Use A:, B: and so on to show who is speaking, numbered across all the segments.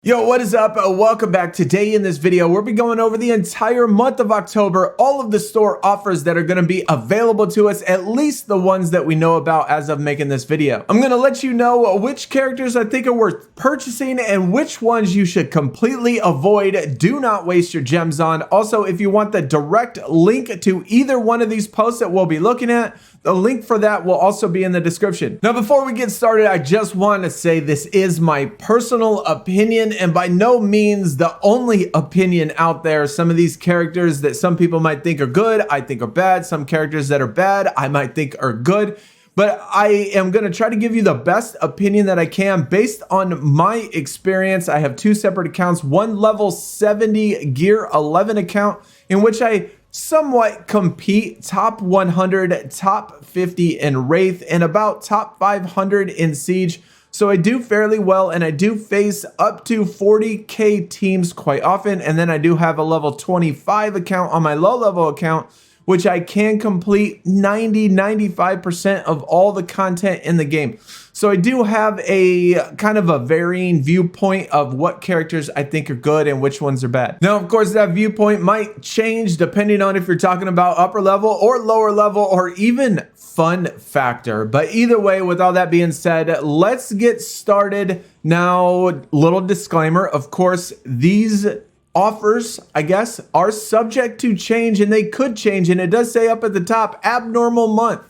A: Yo, what is up? Welcome back. Today in this video, we'll be going over the entire month of October, all of the store offers that are going to be available to us, at least the ones that we know about as of making this video. I'm going to let you know which characters I think are worth purchasing and which ones you should completely avoid. Do not waste your gems on. Also, if you want the direct link to either one of these posts that we'll be looking at, the link for that will also be in the description. Now, before we get started, I just want to say this is my personal opinion and by no means the only opinion out there. Some of these characters that some people might think are good, I think are bad. Some characters that are bad, I might think are good. But I am going to try to give you the best opinion that I can based on my experience. I have two separate accounts, one level 70 gear 11 account in which I somewhat compete top 100, top 50 in Wraith, and about top 500 in Siege. So I do fairly well, and I do face up to 40k teams quite often. And then I do have a level 25 account on my low level account, which I can complete 95% of all the content in the game. So I do have a kind of a varying viewpoint of what characters I think are good and which ones are bad. Now, of course, that viewpoint might change depending on if you're talking about upper level or lower level or even fun factor. But either way, with all that being said, let's get started. Now, little disclaimer, of course, these offers, I guess, are subject to change and they could change. And it does say up at the top, abnormal month,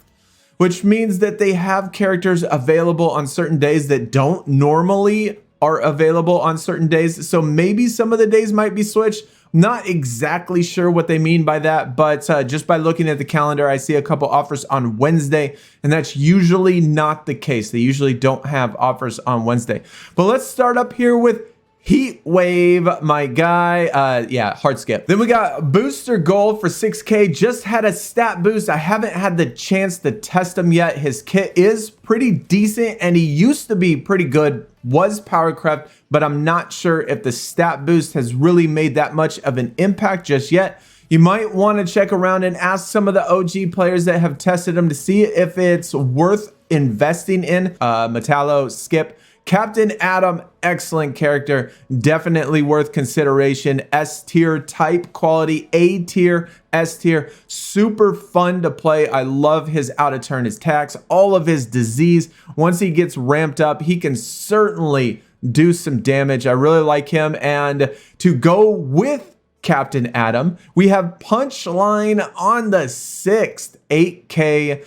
A: which means that they have characters available on certain days that don't normally are available on certain days. So maybe some of the days might be switched. Not exactly sure what they mean by that, but just by looking at the calendar, I see a couple offers on Wednesday, and that's usually not the case. They usually don't have offers on Wednesday. But let's start up here with Heat Wave, my guy. Yeah, hard skip. Then we got Booster Gold for 6k. Just had a stat boost. I haven't had the chance to test him yet. His kit is pretty decent and he used to be pretty good, was power crept, but I'm not sure if the stat boost has really made that much of an impact just yet. You might want to check around and ask some of the OG players that have tested him to see if it's worth investing in. Metallo, skip. Captain Atom, excellent character, definitely worth consideration. S tier type quality, A tier, S tier, super fun to play. I love his out of turn attacks, all of his disease. Once he gets ramped up, he can certainly do some damage. I really like him. And to go with Captain Atom, we have Punchline on the 6th, 8k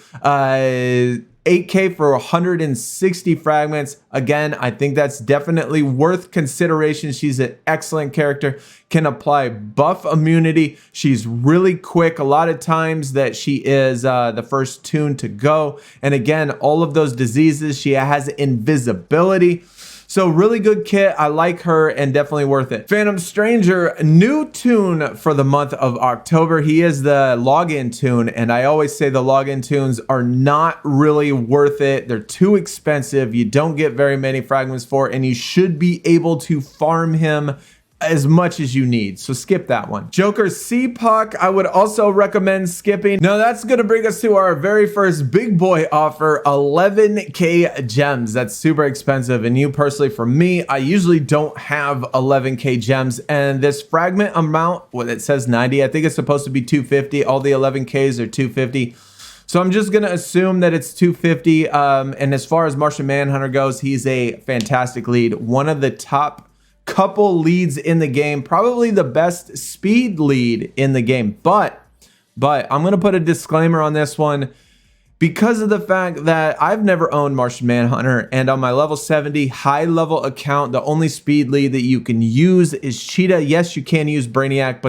A: for 160 fragments. Again, I think that's definitely worth consideration. She's an excellent character, can apply buff immunity. She's really quick. A lot of times that she is the first toon to go. And again, all of those diseases, she has invisibility. So really good kit. I like her and definitely worth it. Phantom Stranger, new toon for the month of October. He is the login toon, and I always say the login toons are not really worth it. They're too expensive. You don't get very many fragments for it, and you should be able to farm him as much as you need. So skip that one. Joker CPOC, I would also recommend skipping. Now that's going to bring us to our very first big boy offer, 11k gems. That's super expensive. And you personally, for me, I usually don't have 11k gems. And this fragment amount, well, it says 90. I think it's supposed to be 250. All the 11ks are 250. So I'm just going to assume that it's 250. And as far as Martian Manhunter goes, he's a fantastic lead. One of the top couple leads in the game, probably the best speed lead in the game. But I'm going to put a disclaimer on this one because of the fact that I've never owned Martian Manhunter, and on my level 70 high level account, the only speed lead that you can use is Cheetah. Yes, you can use Brainiac,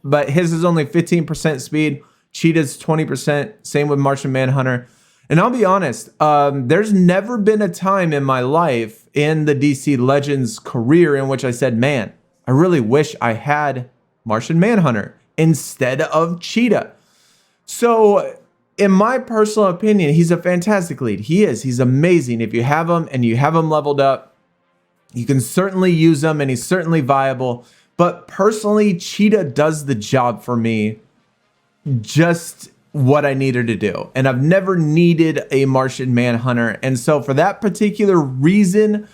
A: but his is only 15% speed. Cheetah's 20%. Same with Martian Manhunter. And I'll be honest, there's never been a time in my life in the DC Legends career in which I said, man, I really wish I had Martian Manhunter instead of Cheetah. So in my personal opinion, he's a fantastic lead. He is. He's amazing. If you have him and you have him leveled up, you can certainly use him and he's certainly viable. But personally, Cheetah does the job for me just what I needed to do. And I've never needed a Martian Manhunter. And so for that particular reason,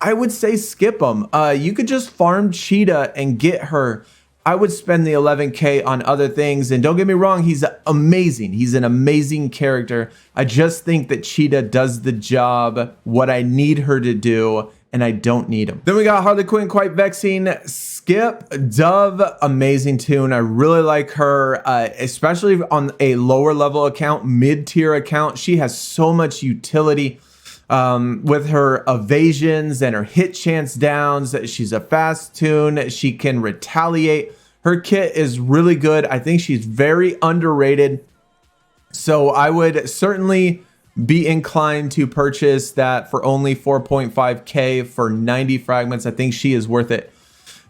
A: I would say skip them. You could just farm Cheetah and get her. I would spend the 11K on other things. And don't get me wrong, he's amazing. He's an amazing character. I just think that Cheetah does the job, what I need her to do, and I don't need him. Then we got Harley Quinn, quite vexing. Skip. Dove, amazing toon. I really like her, especially on a lower level account, mid-tier account. She has so much utility. With her evasions and her hit chance downs. She's a fast toon. She can retaliate. Her kit is really good. I think she's very underrated. So I would certainly be inclined to purchase that for only 4.5K for 90 fragments. I think she is worth it.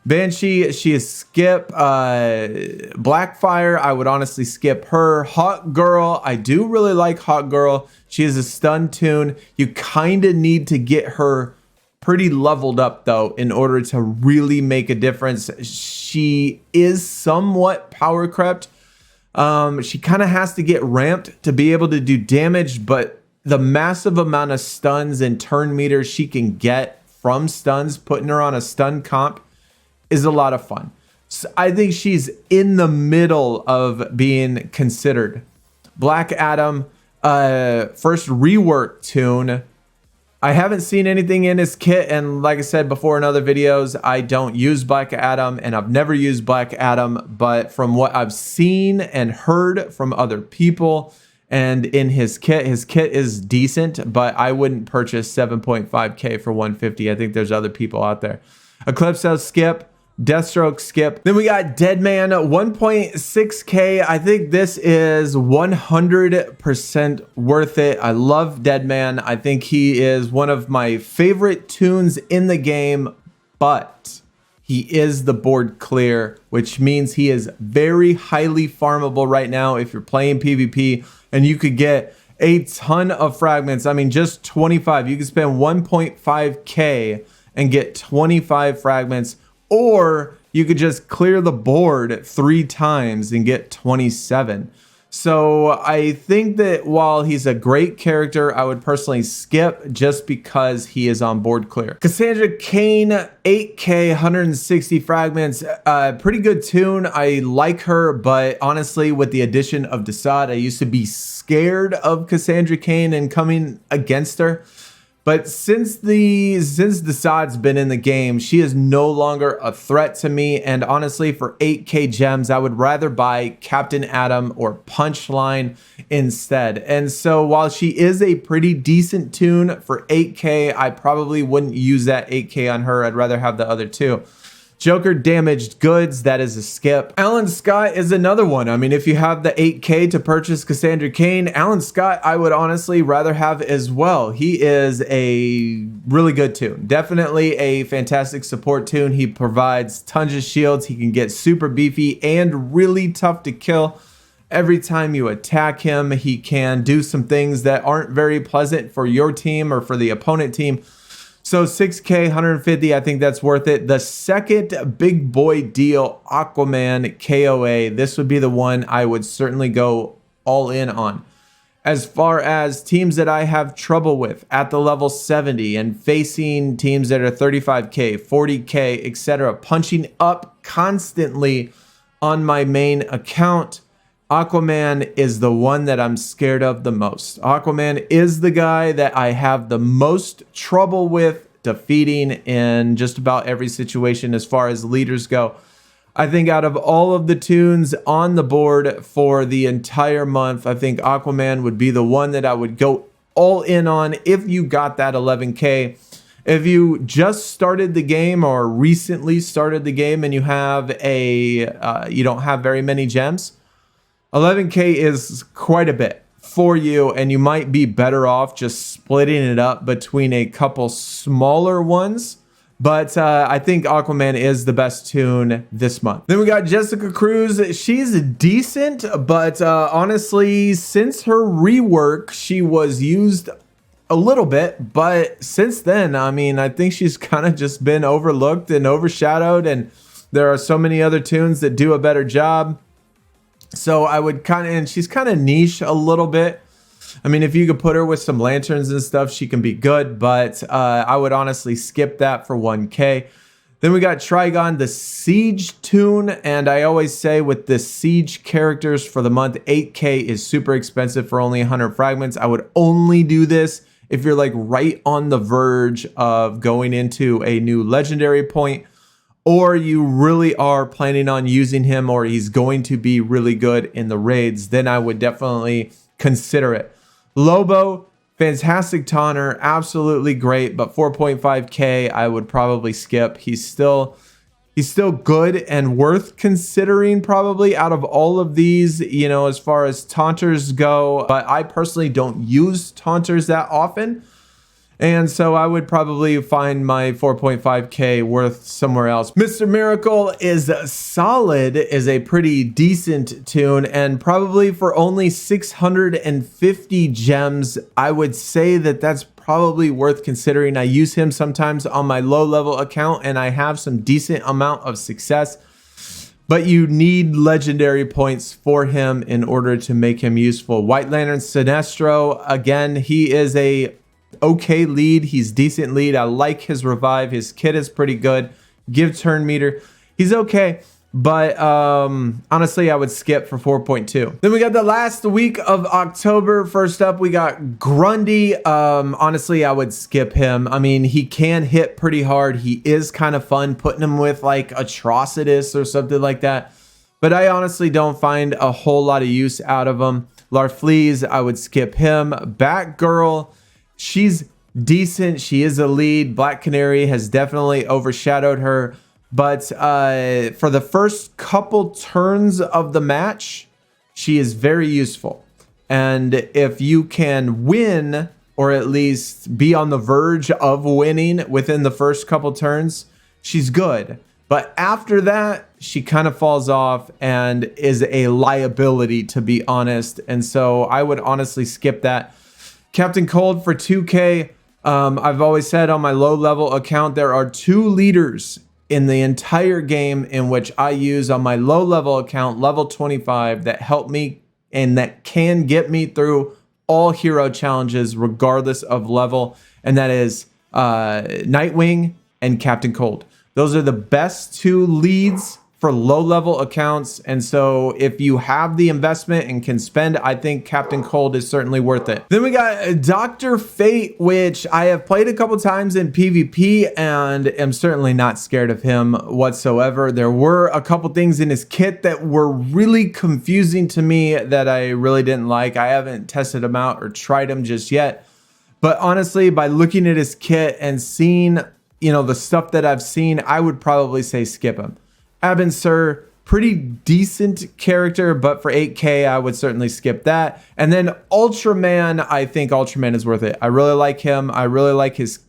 A: Banshee, she is skip. Blackfire, I would honestly skip her. Hot Girl, I do really like Hot Girl. She is a stun toon. You kind of need to get her pretty leveled up though in order to really make a difference. She is somewhat power crept. She kind of has to get ramped to be able to do damage, but the massive amount of stuns and turn meters she can get from stuns, putting her on a stun comp, is a lot of fun. So I think she's in the middle of being considered. Black Adam, first rework toon. I haven't seen anything in his kit, and like I said before in other videos, I don't use Black Adam, and I've never used Black Adam, but from what I've seen and heard from other people and in his kit is decent, but I wouldn't purchase 7.5K for 150. I think there's other people out there. Eclipse has skip. Deathstroke skip. Then we got Deadman 1.6K. I think this is 100% worth it. I love Deadman. I think he is one of my favorite toons in the game, but he is the board clear, which means he is very highly farmable right now if you're playing PvP, and you could get a ton of fragments. I mean, just 25. You can spend 1.5K and get 25 fragments. Or you could just clear the board 3 times and get 27. So I think that while he's a great character, I would personally skip just because he is on board clear. Cassandra Kane, 8K, 160 fragments. Pretty good toon. I like her, but honestly, with the addition of Desaad, I used to be scared of Cassandra Kane and coming against her. But since Desaad's been in the game, she is no longer a threat to me. And honestly, for 8K gems, I would rather buy Captain Atom or Punchline instead. And so while she is a pretty decent toon for 8K, I probably wouldn't use that 8K on her. I'd rather have the other two. Joker damaged goods, that is a skip. Alan Scott is another one. I mean, if you have the 8K to purchase Cassandra Kane, Alan Scott I would honestly rather have as well. He is a really good toon. Definitely a fantastic support toon. He provides tons of shields. He can get super beefy and really tough to kill. Every time you attack him, he can do some things that aren't very pleasant for your team or for the opponent team. So 6K, 150, I think that's worth it. The second big boy deal, Aquaman KOA. This would be the one I would certainly go all in on. As far as teams that I have trouble with at the level 70 and facing teams that are 35K, 40K, etc., punching up constantly on my main account, Aquaman is the one that I'm scared of the most. Aquaman is the guy that I have the most trouble with defeating in just about every situation as far as leaders go. I think out of all of the toons on the board for the entire month, I think Aquaman would be the one that I would go all in on if you got that 11K. If you just started the game or recently started the game and you have you don't have very many gems, 11K is quite a bit for you, and you might be better off just splitting it up between a couple smaller ones. But I think Aquaman is the best toon this month. Then we got Jessica Cruz. She's decent, but honestly, since her rework, she was used a little bit. But since then, I mean, I think she's kind of just been overlooked and overshadowed, and there are so many other toons that do a better job. So I would and she's kind of niche a little bit. I mean, if you could put her with some lanterns and stuff, she can be good, but I would honestly skip that for 1K. Then we got Trigon, the Siege toon, and I always say with the Siege characters for the month, 8K is super expensive for only 100 fragments. I would only do this if you're like right on the verge of going into a new legendary point, or you really are planning on using him, or he's going to be really good in the raids, then I would definitely consider it. Lobo, fantastic taunter, absolutely great, but 4.5K I would probably skip. He's still good and worth considering probably out of all of these, you know, as far as taunters go, but I personally don't use taunters that often. And so I would probably find my 4.5K worth somewhere else. Mr. Miracle is solid, is a pretty decent toon, and probably for only 650 gems, I would say that that's probably worth considering. I use him sometimes on my low level account and I have some decent amount of success, but you need legendary points for him in order to make him useful. White Lantern Sinestro, again, he is a okay lead. He's decent lead. I like his revive. His kit is pretty good. Give turn meter, he's okay, but honestly I would skip for 4.2. Then we got the last week of October. First up we got Grundy. Honestly I would skip him. I mean, he can hit pretty hard. He is kind of fun putting him with like Atrocitus or something like that, but I honestly don't find a whole lot of use out of him. Larfleeze, I would skip him. Batgirl, she's decent. She is a lead. Black Canary has definitely overshadowed her, but for the first couple turns of the match, she is very useful. And if you can win, or at least be on the verge of winning within the first couple turns, she's good. But after that, she kind of falls off and is a liability, to be honest. And so I would honestly skip that. Captain Cold for 2K. I've always said on my low level account, there are 2 leaders in the entire game in which I use on my low level account, level 25, that help me and that can get me through all hero challenges regardless of level. And that is Nightwing and Captain Cold. Those are the best 2 leads for low level accounts, and so if you have the investment and can spend, I think Captain Cold is certainly worth it. Then we got Dr. Fate, which I have played a couple times in PvP and am certainly not scared of him whatsoever. There were a couple things in his kit that were really confusing to me that I really didn't like. I haven't tested him out or tried him just yet, but honestly, by looking at his kit and seeing, you know, the stuff that I've seen, I would probably say skip him. Abin Sur, pretty decent character, but for 8K, I would certainly skip that. And then Ultraman, I think Ultraman is worth it. I really like him. I really like his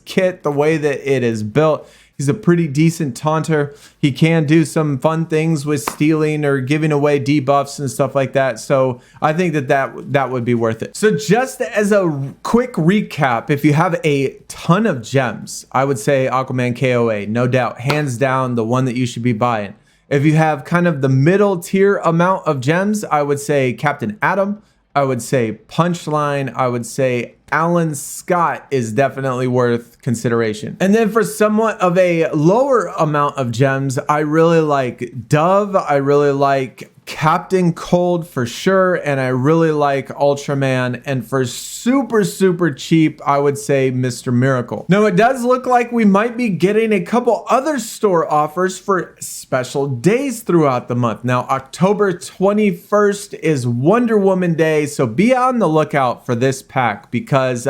A: kit, the way that it is built. He's a pretty decent taunter. He can do some fun things with stealing or giving away debuffs and stuff like that. So I think that would be worth it. So just as a quick recap, if you have a ton of gems, I would say Aquaman KOA, no doubt, hands down, the one that you should be buying. If you have kind of the middle tier amount of gems, I would say Captain Atom. I would say Punchline. I would say Alan Scott is definitely worth consideration. And then for somewhat of a lower amount of gems, I really like Dove. I really like Captain Cold for sure. And I really like Ultraman. And for super, super cheap, I would say Mr. Miracle. Now, it does look like we might be getting a couple other store offers for special days throughout the month. Now, October 21st is Wonder Woman Day. So be on the lookout for this pack because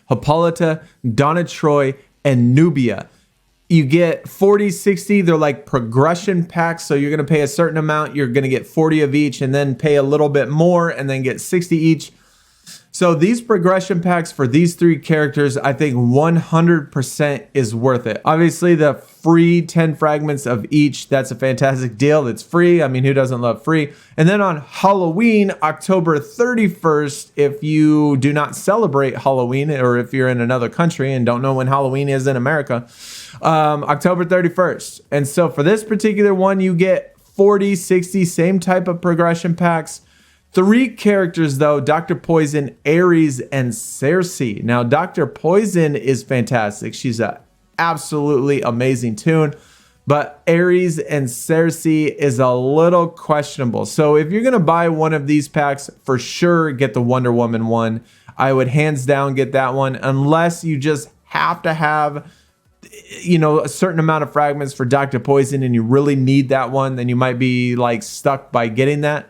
A: Hippolyta, Donna Troy, and Nubia. You get 40, 60, they're like progression packs. So you're going to pay a certain amount, you're going to get 40 of each and then pay a little bit more and then get 60 each. So these progression packs for these 3 characters, I think 100% is worth it. Obviously the free 10 fragments of each, that's a fantastic deal. It's free. I mean, who doesn't love free? And then on Halloween, October 31st, if you do not celebrate Halloween or if you're in another country and don't know when Halloween is in America, October 31st. And so for this particular one, you get 40, 60, same type of progression packs, 3 characters though: Dr. Poison, Ares, and Cersei. Now, Dr. Poison is fantastic. She's a absolutely amazing toon, but Ares and Cersei is a little questionable. So if you're gonna buy one of these packs, for sure get the Wonder Woman one. I would hands down get that one, unless you just have to have, you know, a certain amount of fragments for Dr. Poison and you really need that one, then you might be like stuck by getting that.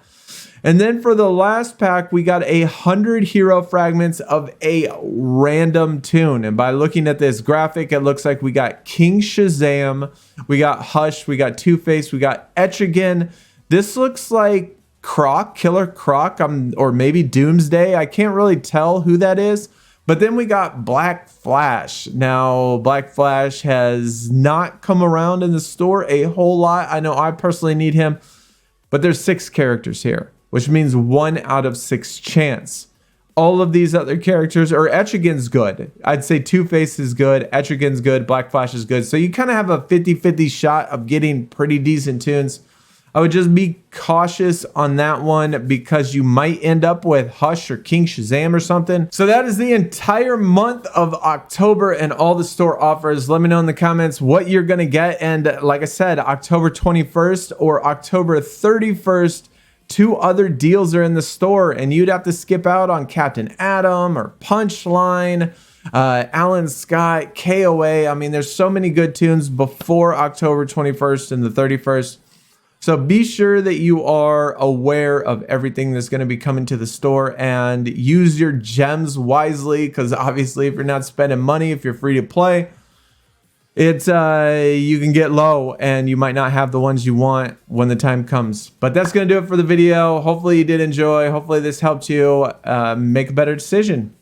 A: And then for the last pack, we got 100 hero fragments of a random toon. And by looking at this graphic, it looks like we got King Shazam, we got Hush, we got Two-Face, we got Etrigan. This looks like Croc, Killer Croc, or maybe Doomsday. I can't really tell who that is. But then we got Black Flash. Now, Black Flash has not come around in the store a whole lot. I know I personally need him, but there's 6 characters here, which means 1 out of 6 chance. All of these other characters, or Etrigan's good. I'd say Two-Face is good, Etrigan's good, Black Flash is good. So you kind of have a 50-50 shot of getting pretty decent toons. I would just be cautious on that one because you might end up with Hush or King Shazam or something. So that is the entire month of October and all the store offers. Let me know in the comments what you're going to get. And like I said, October 21st or October 31st, 2 other deals are in the store and you'd have to skip out on Captain Atom or Punchline, Alan Scott, KOA. I mean, there's so many good toons before October 21st and the 31st. So be sure that you are aware of everything that's going to be coming to the store and use your gems wisely, because obviously if you're not spending money, if you're free to play, it's you can get low and you might not have the ones you want when the time comes. But that's going to do it for the video. Hopefully you did enjoy. Hopefully this helped you make a better decision.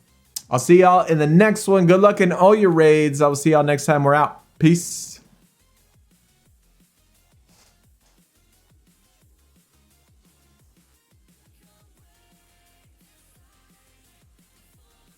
A: I'll see y'all in the next one. Good luck in all your raids. I will see y'all next time. We're out. Peace.